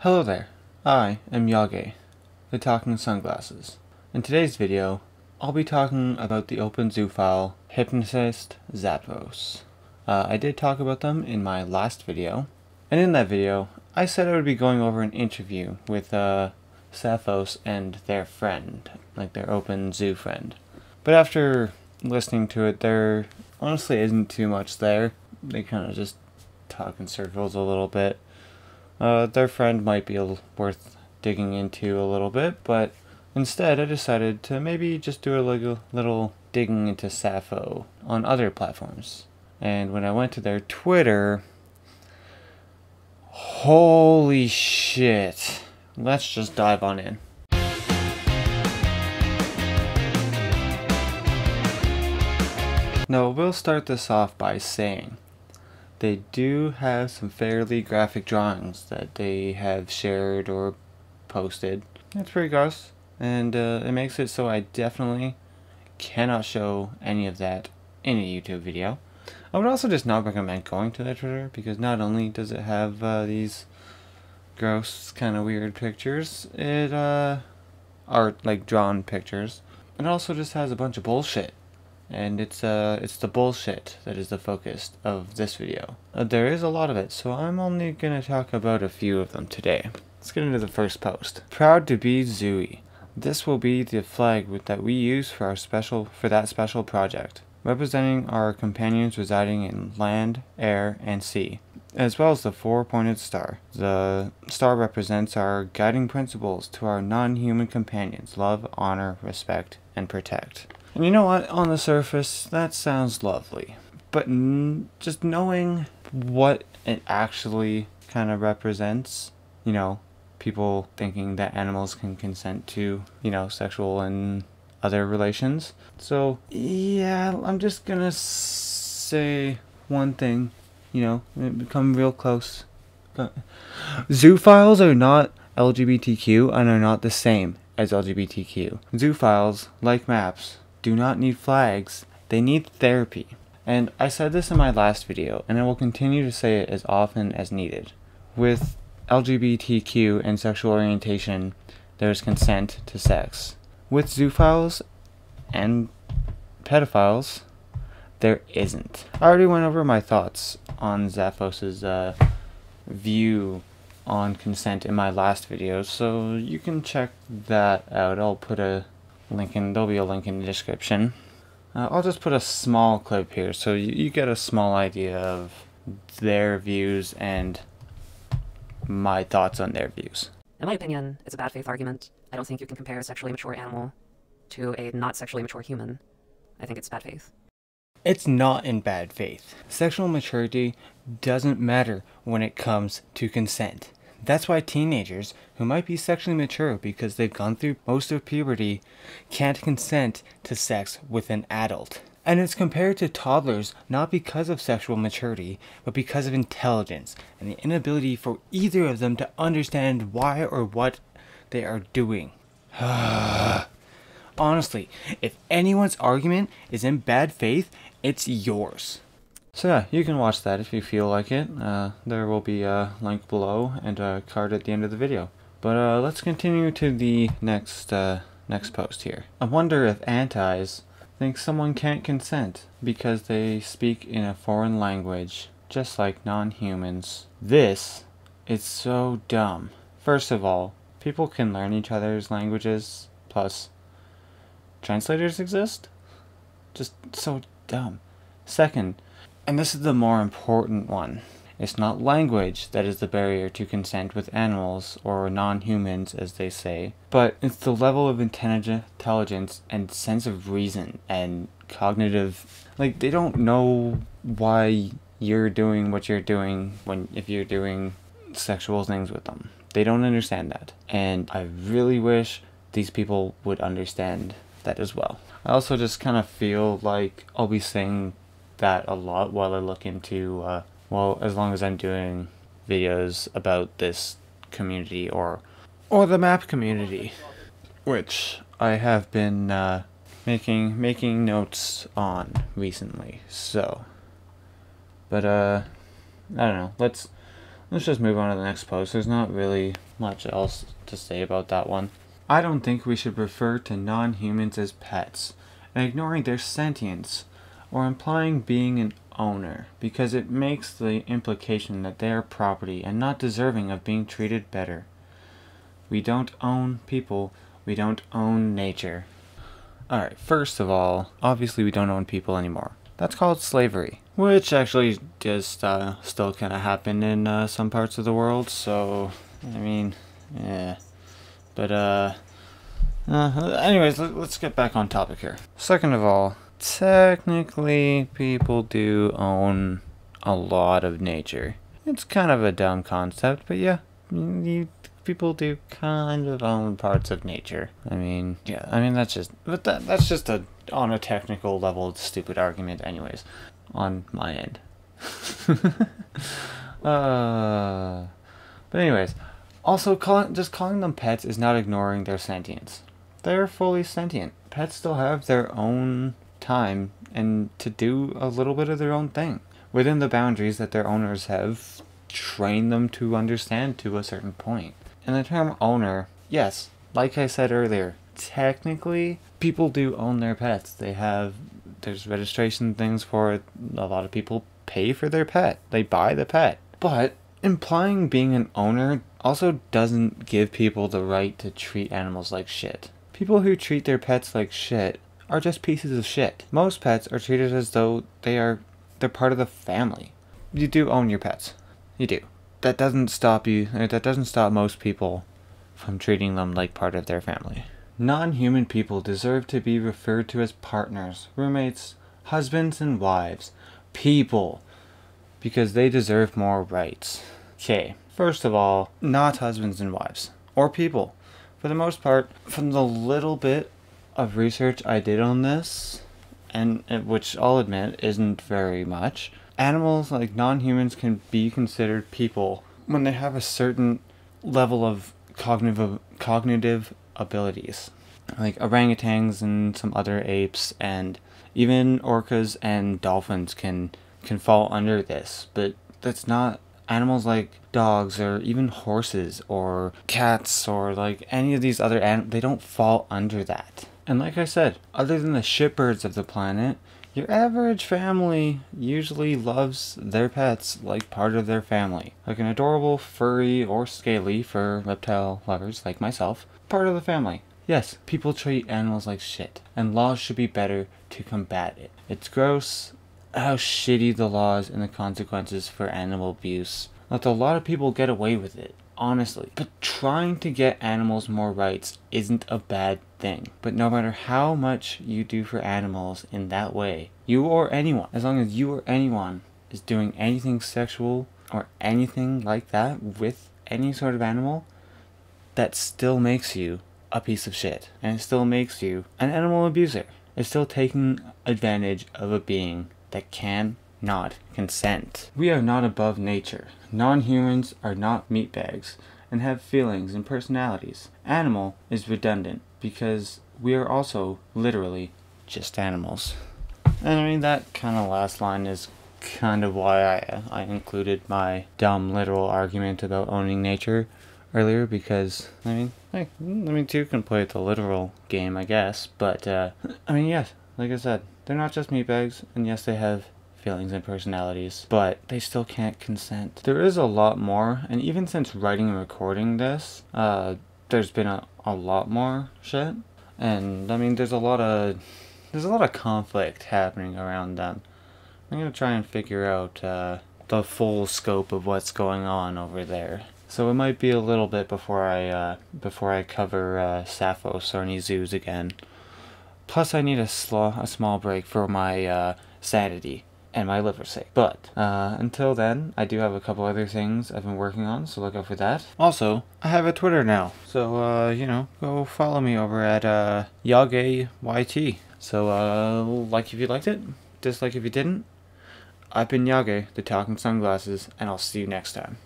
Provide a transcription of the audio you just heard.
Hello there, I am Yage, the Talking Sunglasses. In today's video, I'll be talking about the open zoophile hypnotist Zappos. I did talk about them in my last video, and in that video, I said I would be going over an interview with Zappos and their friend, like their open zoo friend. But after listening to it, there honestly isn't too much there. They kind of just talk in circles a little bit. Their friend might be worth digging into a little bit, but instead I decided to maybe just do a little digging into sappho on other platforms. And when I went to their Twitter, holy shit. Let's just dive on in. Now, we'll start this off by saying they do have some fairly graphic drawings that they have shared or posted. It's pretty gross, and it makes it so I definitely cannot show any of that in a YouTube video. I would also just not recommend going to their Twitter, because not only does it have these gross, kind of weird pictures, it are like drawn pictures. It also just has a bunch of bullshit. And it's the bullshit that is the focus of this video. There is a lot of it, so I'm only gonna talk about a few of them today. Let's get into the first post. Proud to be Zooey. This will be the flag that we use for that special project, representing our companions residing in land, air, and sea, as well as the four-pointed star. The star represents our guiding principles to our non-human companions: love, honor, respect, and protect. And you know what, on the surface, that sounds lovely. But just knowing what it actually kind of represents, you know, people thinking that animals can consent to, you know, sexual and other relations. So, yeah, I'm just gonna say one thing, you know, become real close. Zoophiles are not LGBTQ and are not the same as LGBTQ. Zoophiles, like maps, do not need flags, they need therapy. And I said this in my last video, and I will continue to say it as often as needed. With LGBTQ and sexual orientation, there's consent to sex. With zoophiles and pedophiles, there isn't. I already went over my thoughts on Zappos' view on consent in my last video, so you can check that out. I'll put a link in, there'll be a link in the description. I'll just put a small clip here so you get a small idea of their views and my thoughts on their views. In my opinion, it's a bad faith argument. I don't think you can compare a sexually mature animal to a not sexually mature human. I think it's bad faith. It's not in bad faith. Sexual maturity doesn't matter when it comes to consent. That's why teenagers who might be sexually mature because they've gone through most of puberty can't consent to sex with an adult. And it's compared to toddlers not because of sexual maturity, but because of intelligence and the inability for either of them to understand why or what they are doing. Honestly, if anyone's argument is in bad faith, it's yours. So yeah, you can watch that if you feel like it. There will be a link below and a card at the end of the video. But let's continue to the next post here. I wonder if antis think someone can't consent because they speak in a foreign language, just like non-humans. This is so dumb. First of all, people can learn each other's languages, plus translators exist? Just so dumb. Second, and this is the more important one, it's not language that is the barrier to consent with animals, or non-humans as they say, but it's the level of intelligence and sense of reason and cognitive, like they don't know why you're doing what you're doing if you're doing sexual things with them. They don't understand that, and I really wish these people would understand that as well. I also just kind of feel like I'll be saying that a lot while I look into, well, as long as I'm doing videos about this community or the map community, which I have been making notes on recently. So, but I don't know. Let's just move on to the next post. There's not really much else to say about that one. I don't think we should refer to non-humans as pets, and ignoring their sentience, or implying being an owner, because it makes the implication that they are property and not deserving of being treated better. We don't own people, we don't own nature. Alright, first of all, obviously we don't own people anymore. That's called slavery, which actually does still kind of happen in some parts of the world, so, I mean, yeah. But, anyways, let's get back on topic here. Second of all, technically, people do own a lot of nature. It's kind of a dumb concept, but yeah, people do kind of own parts of nature. I mean, yeah, I mean, that's just on a technical level, stupid argument anyways, on my end. But anyways, also, calling them pets is not ignoring their sentience. They're fully sentient. Pets still have their own time and to do a little bit of their own thing within the boundaries that their owners have trained them to understand to a certain point. And the term owner, yes, like I said earlier, technically people do own their pets. There's registration things for it. A lot of people pay for their pet. They buy the pet. But implying being an owner also doesn't give people the right to treat animals like shit. People who treat their pets like shit are just pieces of shit. Most pets are treated as though they're part of the family. You do own your pets. You do. That doesn't stop most people from treating them like part of their family. Non-human people deserve to be referred to as partners, roommates, husbands and wives. People. Because they deserve more rights. Okay, first of all, not husbands and wives. Or people. For the most part, from the little bit of research I did on this, and which I'll admit isn't very much, animals like non-humans can be considered people when they have a certain level of cognitive abilities. Like orangutans and some other apes, and even orcas and dolphins can fall under this, but that's not animals like dogs or even horses or cats or like any of these other animals. They don't fall under that. And like I said, other than the shitbirds of the planet, your average family usually loves their pets like part of their family. Like an adorable furry or scaly for reptile lovers like myself, part of the family. Yes, people treat animals like shit, and laws should be better to combat it. It's gross how shitty the laws and the consequences for animal abuse. Let a lot of people get away with it, honestly. But trying to get animals more rights isn't a bad thing. But no matter how much you do for animals in that way, you or anyone, as long as you or anyone is doing anything sexual or anything like that with any sort of animal, that still makes you a piece of shit. And it still makes you an animal abuser. It's still taking advantage of a being that cannot consent. We are not above nature. Non-humans are not meatbags and have feelings and personalities. Animal is redundant because we are also literally just animals. And I mean, that kind of last line is kind of why I included my dumb literal argument about owning nature earlier, because I mean, hey, two can play the literal game, I guess, but I mean, yes, like I said, they're not just meatbags, and yes, they have feelings and personalities, but they still can't consent. There is a lot more, and even since writing and recording this, there's been a lot more shit, and I mean, there's a lot of conflict happening around them. I'm gonna try and figure out the full scope of what's going on over there. So it might be a little bit before I cover Sappho Sorny Zoos again. Plus, I need a small break for my sanity and my liver's sake. But until then, I do have a couple other things I've been working on, so look out for that. Also, I have a Twitter now, so you know, go follow me over at YageYT. So like if you liked it, dislike if you didn't. I've been Yage, the Talking Sunglasses, and I'll see you next time.